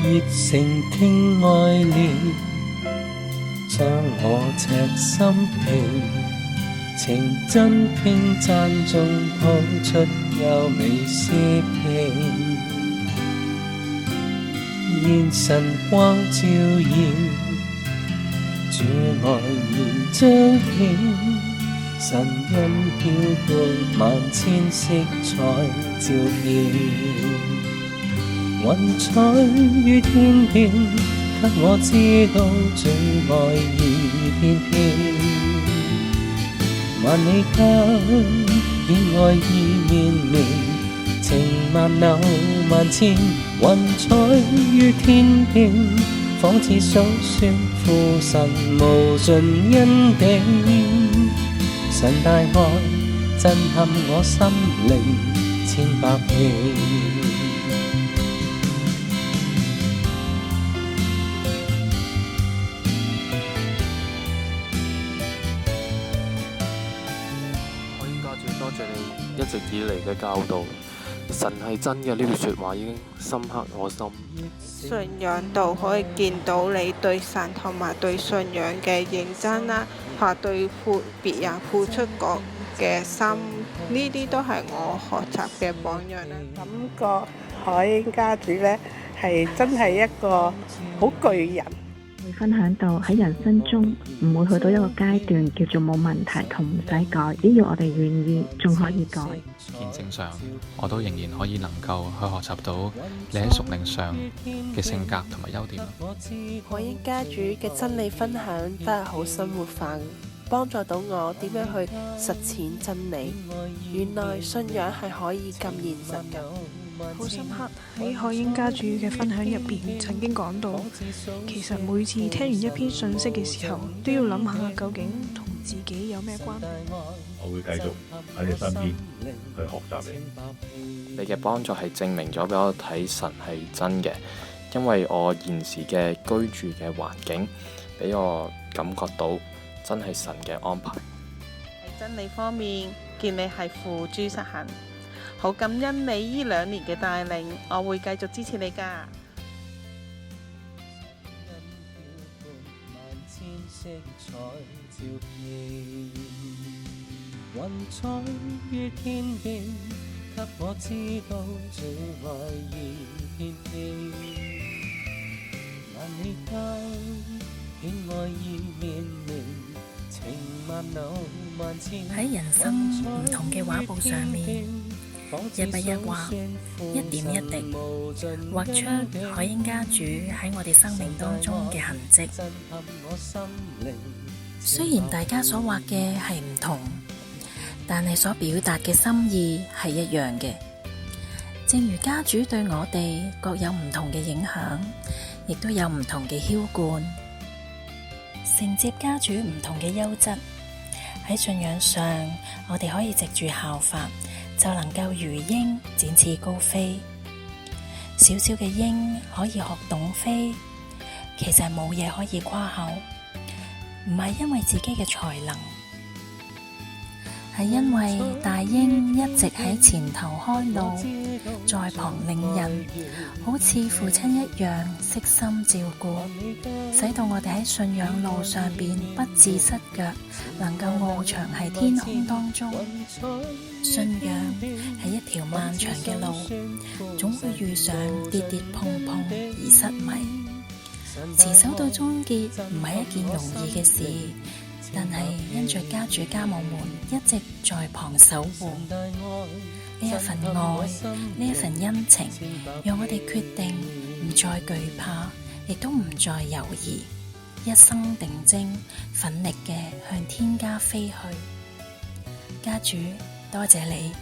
熱誠傾愛戀，將我赤心脾，情真傾讚中譜出優美詩篇。現晨光照耀，主愛現彰顯，神恩飄過萬千色彩照遍。雲彩於天邊，給我知道最愛已翩翩。萬里間顯愛意綿綿，情萬縷萬千。雲彩於天邊，仿似數說父神無盡恩典。神大愛震撼我心靈千百遍。多謝你一直以嚟嘅教導，神係真嘅呢句說話已經深刻我心。信仰度可以見到你對神同埋對信仰嘅認真啦，同埋對別人付出過嘅心，呢啲都係我學習嘅榜樣啦。感覺海英家主呢係真係一個好巨人。會分享到喺人生中唔會去到一個階段叫做冇問題同唔使改，只要我哋願意，仲可以改。見證上，我都仍然可以能夠去學習到你喺屬靈上嘅性格同埋優點。海英家主嘅真理分享都係好生活化，幫助到我點樣去實踐真理。原來信仰係可以咁現實嘅。好深刻喺海英家主嘅分享入邊，曾經講到，其實每次聽完一篇信息嘅時候，都要諗下究竟同自己有咩關係。我會繼續喺你身邊去學習你。你嘅幫助係證明咗俾我睇神係真嘅，因為我現時嘅居住嘅環境，俾我感覺到真係神嘅安排。喺真理方面，見你係付諸實行。好感恩你依2年嘅帶領，我會繼續支持你㗎。雲彩於天邊，給我知道最愛已翩翩。萬里間顯愛意綿綿，情萬縷萬千。喺人生唔同嘅畫布上面，一筆一畫，一點一滴，畫出海英家主喺我哋生命當中嘅痕跡。雖然大家所畫嘅係唔同，但係所表達嘅心意係一樣嘅。正如家主對我哋各有唔同嘅影響，亦都有唔同嘅澆灌，承接家主唔同嘅優質。喺信仰上，我哋可以藉住效法，就能夠如鷹展翅高飛。小小嘅鷹可以學懂飛，其實冇嘢可以誇口，唔係因為自己嘅才能，係因為大鷹一直喺前頭開路，在旁領引，好似父親一樣悉心照顧，使到我哋喺信仰路上邊不致失腳，能夠翱翔喺天空當中。信仰係一條漫長嘅路，總會遇上跌跌碰碰而失迷。持守到終結唔係一件容易嘅事，但係因着家主家母們一直在旁守護，呢一份愛，呢一份恩情，讓我哋決定唔再懼怕，亦都唔再猶豫，一生定睛，奮力嘅向天家飛去。家主，多謝你。